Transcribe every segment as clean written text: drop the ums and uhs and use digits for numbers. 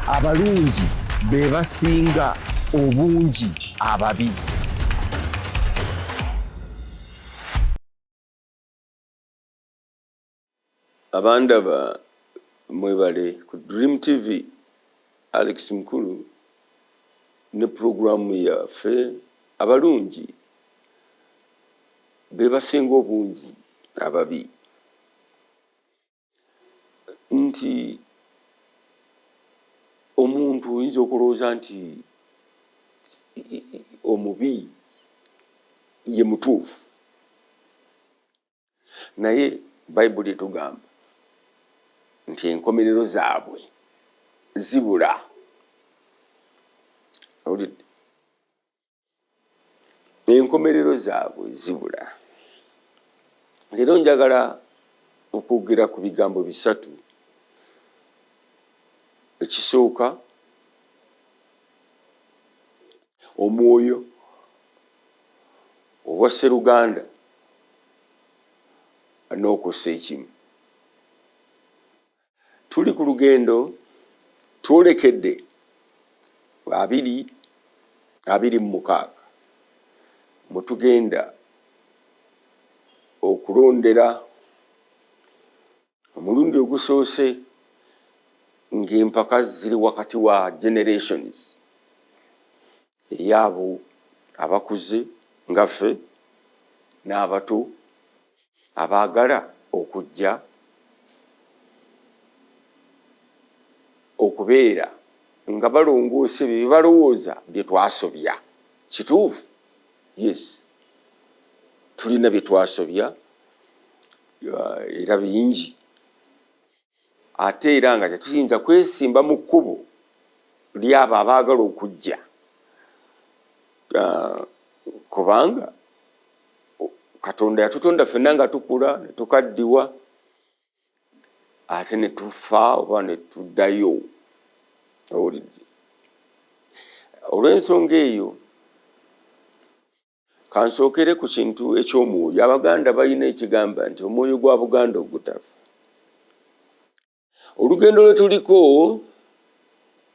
abalungi be basinga obungi ababi. Abandaba mwebale ku Dream TV, Alex Mkulu ne programu yaffe abalungi be basinga obungi ababi. Nti omuntu oyinza okulowooza nti omubi ye mutuufu, naye Bayibuli etugamba nti enkomerero zaabwe zibula. Awulidde? Enkomerero zaabwe zibula. Leero njagala okwogera ku bigambo bisatu. Ekisooka, omwoyo obwa Sseruganda n'okussa ekimu. Tuli ku lugendo twolekedde 2026 mwe tugenda okulondera omulundi ogusoose ng'empaka ziri wakati wa generations ey'abo abakuze nga ffe n'abato abaagala okujja okubeera nga balongoose bye balowooza bye twasobya. Kituufu? Yes. Tulina bye twasobya era bingi. Ate era nga tetuyinza kwesimba mu kkubo ly'abo abaagala okujja. Kubanga Katonda yatutonda ffenna nga tukula ne tukaddiwa ate ne tufa oba ne tuddayo. Owulidde? Olw'ensonga eyo kansookere ku kintu eky'omwoyo. Abaganda balina ekigamba nti omwoyo gwa Buganda ogutafa. Olugendo lwe tuliko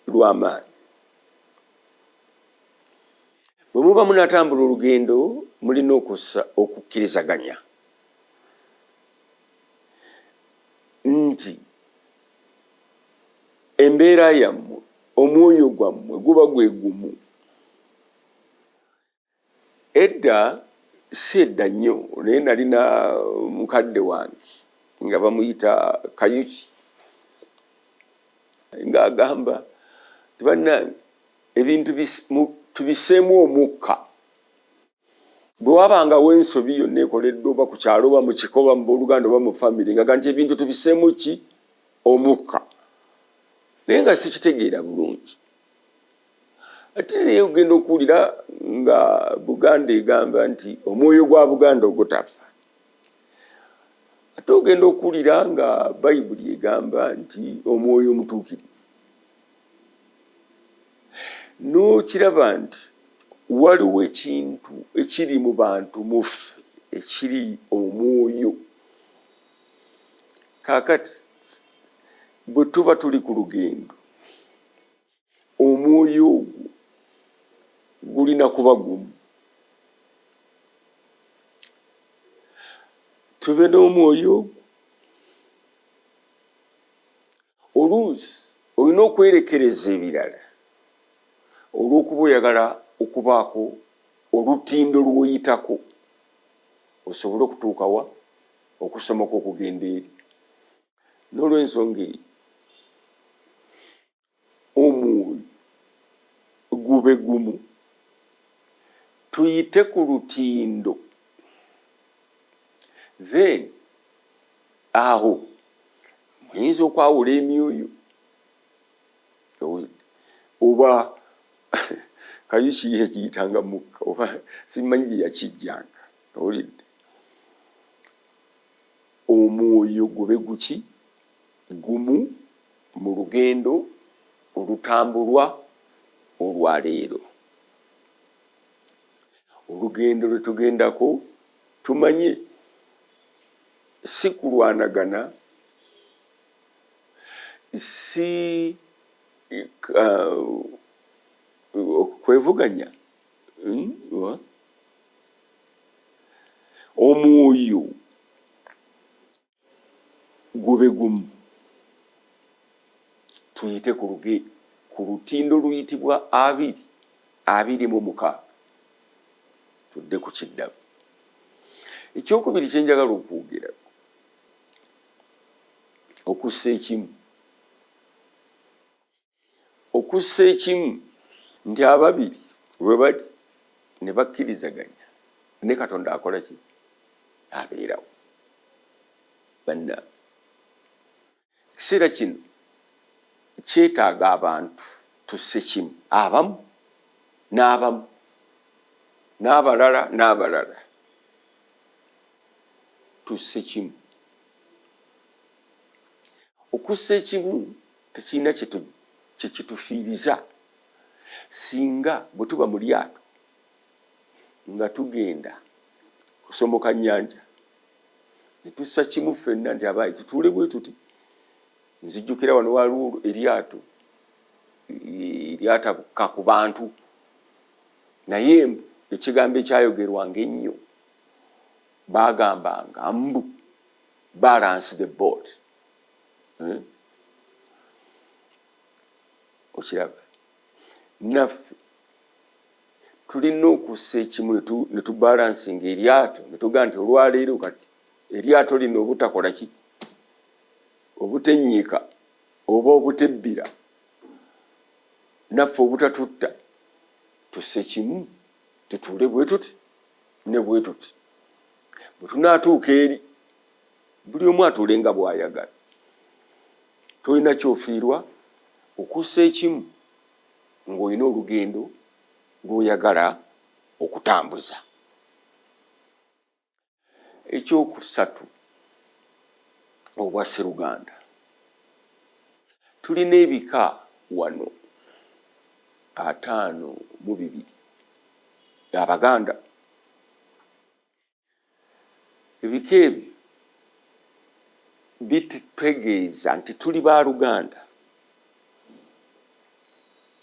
lw'amaanyi. Bwe muba munatambula olugendo mulina okukkirizaganya nti embeera yammwe, omwoyo gwammwe guba gwe gumu. Edda si edda nnyo naye nalina mukadde wange nga bamuyita Kayuki ng'agamba nti bannange ebintu tubiseemu omukka. Bwe wabangawo ensobi yonna ekoleddwa oba ku kyalo oba mu kiko oba mu booluganda oba mu famire nga nti ebintu tubiseemu ki? Omukka. Naye nga sikitegeera bulungi. Ate naye ogenda okuwulira nga Buganda egamba nti omwoyo gwa Buganda ogutafa. Ate ogenda okuwulira nga Bayibuli egamba nti omwoyo omutuukirivu. N'okiraba nti waliwo ekintu ekiri mu bantu muffe ekiri omwoyo. Kaakati bwe tuba tuli ku lugendo, omwoyo ogwo gulina kuba gumu. Tube n'omwoyo oluusi olina okwerekereza ebirala olw'okuba oyagala okubaako olutindo lw'oyitako osobole okutuuka wa? Okusomoka okugenda eri. N'olw'ensonga eyo omwoyo gube gumu, tuyite ku lutindo, then aho muyinza okwawula emyoyo oba Kayuki yakiyitanga mukka oba simanyi gye yakijjanga. Owulidde? Omwoyo gube guki? Gumu mu lugendo olutambulwa olwaleero. Olugendo lwe tugendako tumanye si kulwanagana, si kwevuganya omwoyo gube gumu tuyite ku lutindo luyitibwa 26 tudde ku kiddamu. Ekyokubiri kyenjagala okwogera okussa ekimu nti ababiri bwe bali ne bakkirizaganya ne Katonda akola ki? Abeerawo. Banna ekiseera kino kyetaaga abantu tusse kimu, abamu n'abalala tusse kimu. Okussa ekimu tekirina kyekitufiiriza singa bwe tuba mu lyato nga tugenda kusomoka nnyanja ne tussa kimu ffenna nti abaayi tutuule bwe tuti. Nzijjukira wano waliwo eryatabuka ku bantu naye ekigambo ekyayogerwanga ennyo baagambanga mbu balance the boat. Okiraba naffe tulina okussa ekimu ne tubalansinga eryato ne tugaa nti olwaleero kati eryato lino obutakola ki? Obutenyiika oba obutebbira naffe obutatutta tusse kimu tutuule bwe tuti ne bwe tuti. Bwe tunaatuuka eri buli omu atuule nga bw'ayagala. Tolina kyofiirwa okussa ekimu ng'olina olugendo lw'oyagala okutambuza. Ekyokusatu obwa Sseruganda, tulina ebika wano 52 Abaganda. Ebika ebyo bitutegeeza nti tuli Baaluganda.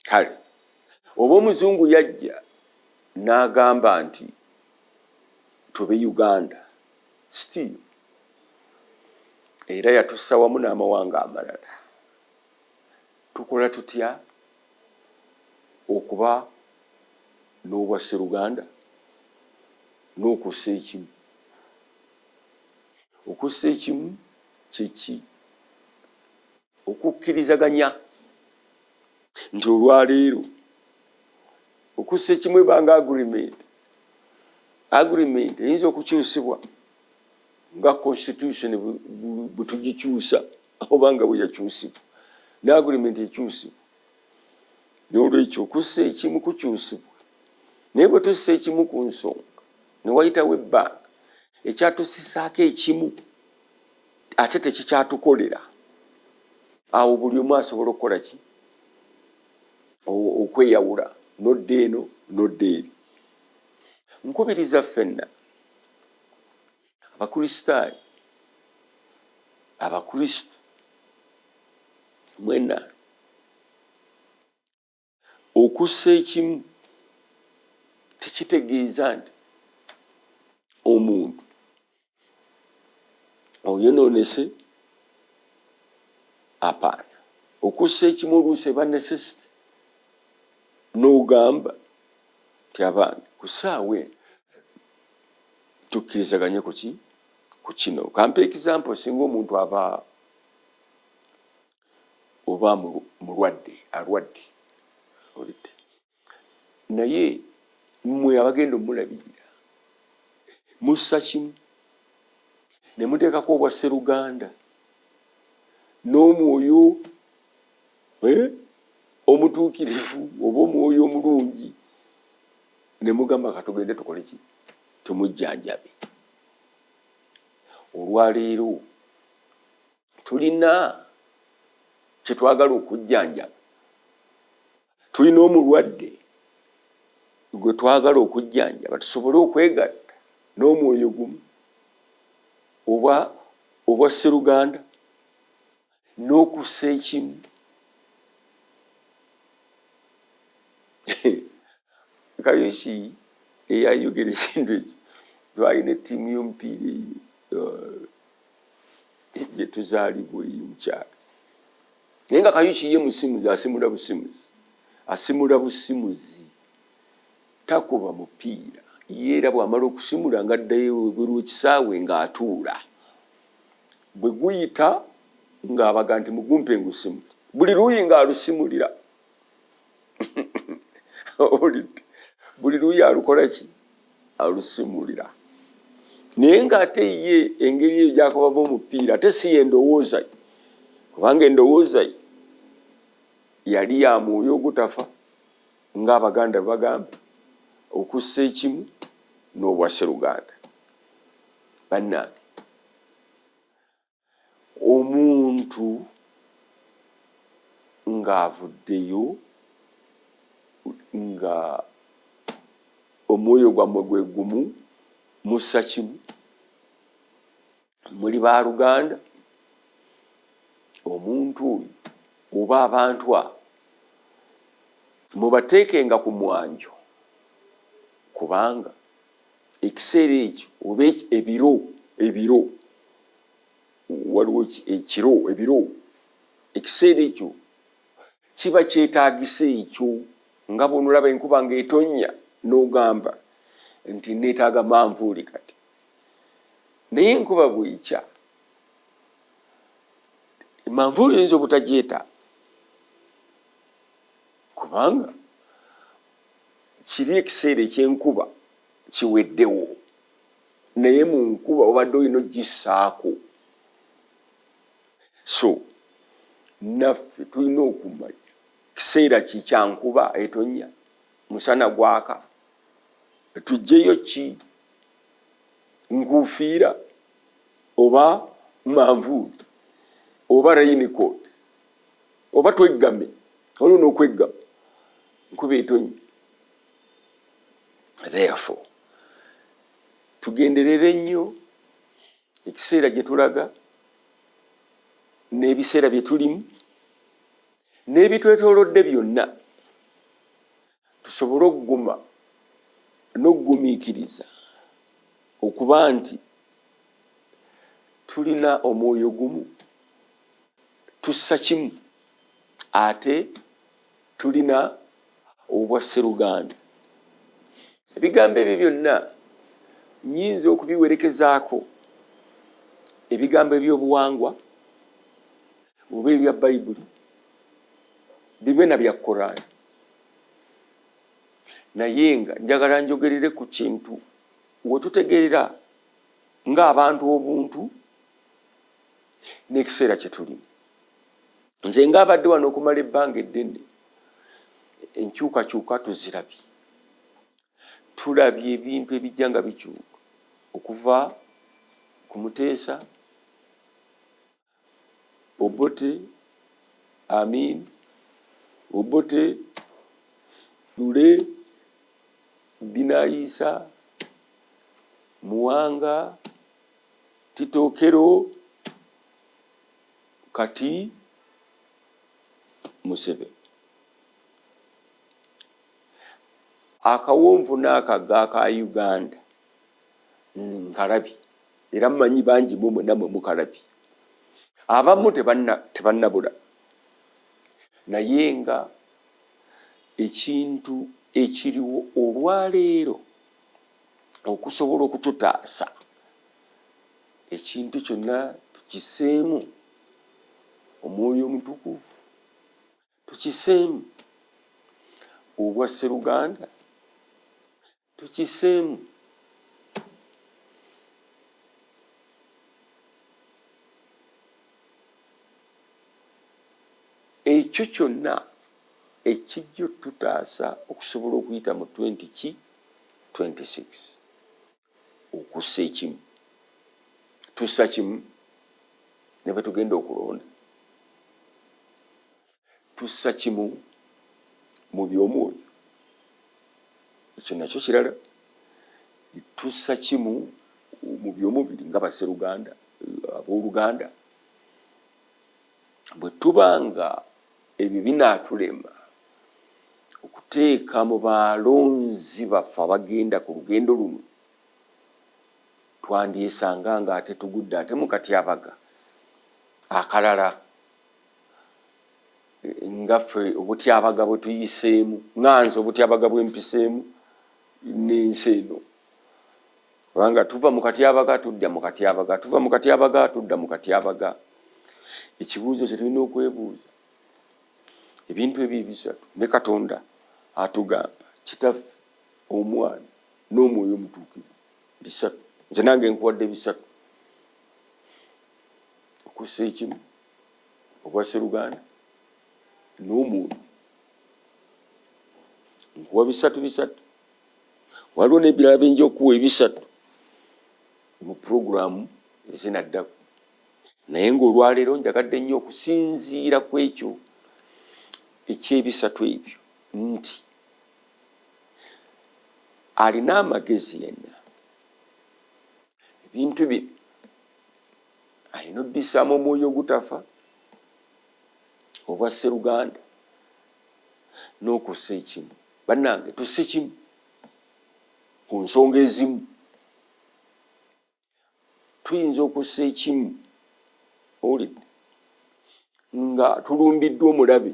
Kale oba omuzungu yajja n'agamba nti tube Uganda still era yatussa wamu n'amawanga amalala, tukola tutya okuba n'obwa Sseruganda n'okussa ekimu? Okussa ekimu kyeki? Okukkirizaganya nti olwaleero okussa ekimu ebanga agreement eyinza okukyusibwa nga constitution bwe tugikyusa oba nga bwe yakyusibwa ne agreement ekyusibwa. N'olwekyo okussa ekimu kukyusibwa, naye bwe tussa ekimu ku nsonga ne wayitawo ebbanga ekyatusisaako ekimu ate tekikyatukolera, awo buli omu asobola okukola ki? Okweyawula nodda eno nodda eri. Nkubiriza ffenna Abakristaayo, Abakristu mwenna okussa ekimu tekitegeeza nti omuntu oyonoonese. Apaana, okussa ekimu oluusi eba necessity n'ogamba nti abange ku ssaawa eno tukkirizaganye ku ki? Ku kino. Kampa example, singa omuntu aba oba alwadde naye mmwe abagenda omulabirira mussa kimu ne muteekako obwa Sseruganda n'omwoyo omutuukirivu oba omwoyo omulungi ne mugamba katugende tukole ki? Tumujjanjabe. Olwaleero tulina kyetwagala okujjanjaba, tulina omulwadde gwe twagala okujjanjaba tusobole okwegatta n'omwoyo gumu obwa Sseruganda n'okussa ekimu Kayushi eyayogera ekintu ekyo twalina ettiimu y'omupiira gye tuzaalibwa eyo mukyalo naye nga Kayushi ye musimuzi asimula busimuzi takuba mupiira ye era bw'amala okusimula nga addayo buli w'ekisaawe ng'atuula bwe guyita ng'abaga nti mugumpe ngusimule buli luuyi ng'alusimulira buli luuyi alukola ki alusimulira naye ng'ate ye engeri eyo gy'akubamu omupiira ate si ye endowooza ye kubanga endowooza ye yali ya mwoyo ogutafa ng'Abaganda bagamba okussa ekimu n'obwa Sseruganda. Bannange omuntu ng'avuddeyo nga omwoyo gwammwe gwe gumu mussa kimu muli baaluganda omuntu oyo oba abantu abo mubateekenga ku mwanjo kubanga ekiseera ekyo oba ebiro waliwo ebiro ekiseera ekyo kiba kyetaagisa ekyo nga bw'onolaba enkuba ng'etonnya n'ogamba nti neetaaga manvuuli kati naye enkuba bw'ekya manvuuli oyinza obutagyetaaga kubanga kiri ekiseera eky'enkuba kiweddewo naye mu nkuba obadde olina ogissaako so naffe tulina okumanya kiseera kikyankuba etonnya musana gwaka tuggyeyo ki nkufiira oba manvuuli oba raincoat oba tweggame olwo n'okweggama nkuba etonnya therefore tugenderere nnyo ekiseera gye tulaga n'ebiseera bye tulimu n'ebitwetoolodde byonna tusobole okuguma n'okugumiikiriza okuba nti tulina omwoyo gumu tussa kimu ate tulina obwa Sseruganda. Ebigambo ebyo byonna nnyinza okubiwerekezaako ebigambo eby'obuwangwa oba ebya Bayibuli bibe na bya Korani naye nga njagala njogerere ku kintu we tutegerera ng'abantu obuntu n'ekiseera kye tulimu. Nze ng'abadde wano okumala ebbanga eddene enkyukakyuka tuzirabye tulabye ebintu ebijja nga bikyuka okuva ku Muteesa Obote Amin Obote Lule Binaisa Muwanga Titokero kati Museveni akawonvu n'akaga ka Uganda nkalabi era mmanyi bangi mwe namwe mukalabi abamu tebannabula naye nga ekintu ekiriwo olwaleero okusobola okututaasa ekintu kyonna tukiseemu omwoyo omutukuvu tukiseemu obwa Sseruganda tukiseemu ekyo kyonna ekijja tutaasa okusobola okuyita mu 2026 okussa ekimu tussa kimu ne bwe tugenda okulonda tussa kimu mu by'omwoyo ekyo nakyo kirala tussa kimu mu by'omubiri nga Basseruganda abooluganda bwe tubanga ebyo binaatulema teeka mu balonzi baffe abagenda ku lugendo luno twandyesanga nga ate tugudde ate mu katyabaga akalala ngaffe obutyabaga bwe tuyiseemu nganze obutyabaga bwe mpiseemu n'ensi eno kubanga tuva mu katyabaga tudda mu katyabaga tuva mu katyabaga tudda mu katyabaga. Ekibuuzo kye tulina okwebuuza ebintu ebyo bisatu ne Katonda atugamba Kitaffe, Omwana n'Omwoyo Omutuukirivu bisatu. Nze nange nkuwadde bisatu okussa ekimu obwa Sseruganda n'Omwoyo nkuwa bisatu waliwo n'ebirala byenja okuwa ebisatu mu puroguramu ezinaddako naye ng'olwaleero njagadde nnyo okusinziira ku ekyo ekyebisatu ebyo nti alina amagezi yenna ebintu bino alina obbisaamu omwoyo ogutafa obwa Sseruganda n'okussa ekimu. Bannange tusse kimu ku nsonga ezimu. Tuyinza okussa ekimu olidde nga tulumbiddwa omulabe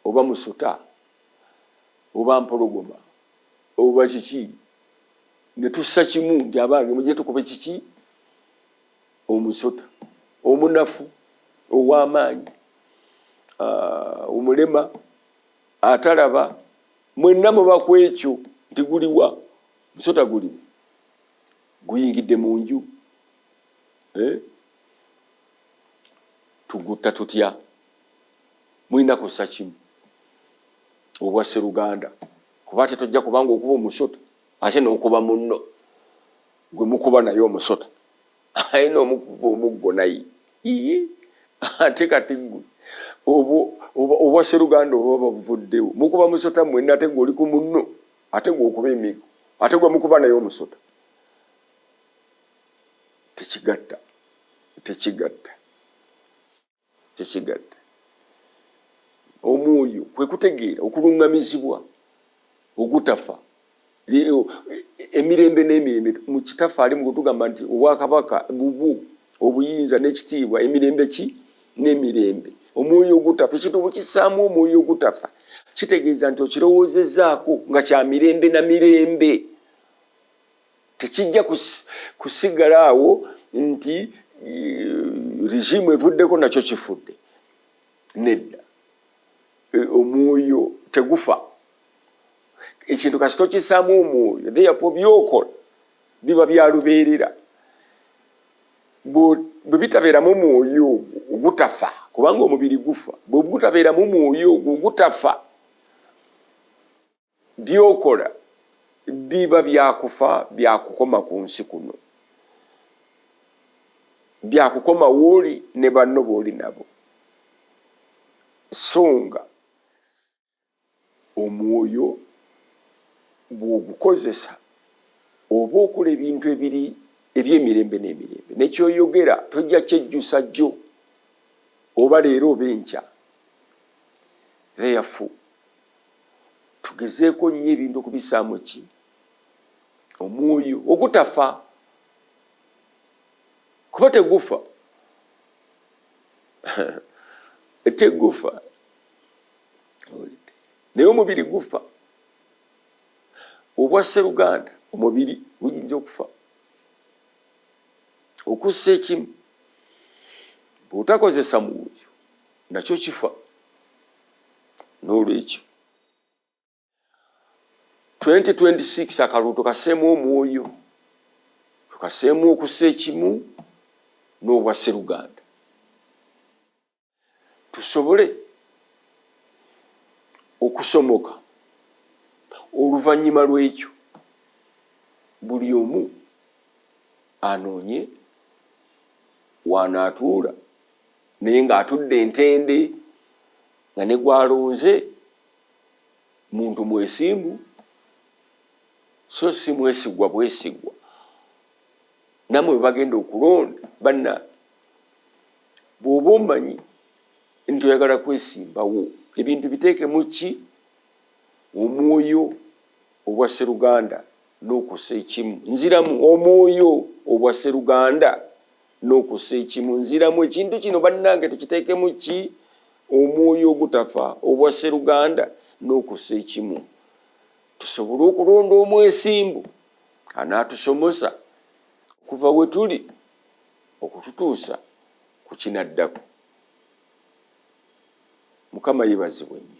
oba musota oba mpologoma oba kiki ne tussa kimu nti abange mujje tukube kiki omusota omunafu ow'amaanyi omulema atalaba mwenna muba ku ekyo nti guliwa musota guliwa guyingidde mu nju tugutta tutya mulina kussa kimu obwa Sseruganda kuba ate tojja kubanga okuba omusota ate n'okuba munno gwe mukuba naye omusota ayina omukuba omuggo naye ate kati gwe obwa Sseruganda oba bavuddewo mukuba musota mwenna ate gwe oli ku munno ate gwe okuba emigo ate gwe mukuba naye omusota. Tekigatta omwoyo kwe kutegeera okulungamizibwa ogutafa emirembe n'emirembe mu Kitaffe ali mu kutugamba nti obwakabaka bubu obuyinza n'ekitiibwa emirembe ki n'emirembe omwoyo ogutafa ekituufu kisaamu omwoyo ogutafa kitegeeza nti okirowoozezaako nga kya mirembe na mirembe tekijja kusigala awo nti regimu evuddeko nakyo kifudde nedda omwoyo tegufa ekintu kasi tokisaamu omwoyo therefore byokola biba bya lubeerera bwe bitabeeramu omwoyo ogutafa kubanga omubiri gufa bwe gutabeeramu omwoyo ogutafa byokola biba byakufa byakukoma ku nsi kuno byakukoma wooli ne banno booli nabo. Songa omwoyo bw'ogukozesa oba okola ebintu ebiri eby'emirembe n'emirembe nekyoyogera tojja kyejjusa jjo oba leero oba enkya. Therefore tugezeeko nnyo ebintu okubisaamu ki omwoyo ogutafa kuba tegufa tegufa naye omubiri gufa. Obwa Sseruganda omubiri guyinza okufa okussa ekimu bw'otakozesa mwoyo nakyo kifa. N'olwekyo 2026 akalulu tukaseemu omwoyo tukaseemu okussa ekimu n'obwa Sseruganda tusobole okusomoka. Oluvannyuma lw'ekyo buli omu anoonye wanaatuula naye ng'atudde entende nga ne gwalonze muntu mwesimbu so si mwesigwa bwesigwa. Namwe bagenda okulonda banna bw'oba omanyi nti oyagala kwesimbawo ebintu biteekemu ki omwoyo obwa Sseruganda n'okussa ekimu. Nziramu omwoyo obwa Sseruganda n'okussa ekimu. Nziramu ekintu kino bannange tukiteekemu ki? Omwoyo ogutafa obwa Sseruganda n'okussa ekimu. Tusobole okulonda omwesimbu anaatusomosa okuva we tuli okututuusa ku kinaddako. Mukama yeebazibwe nnyo.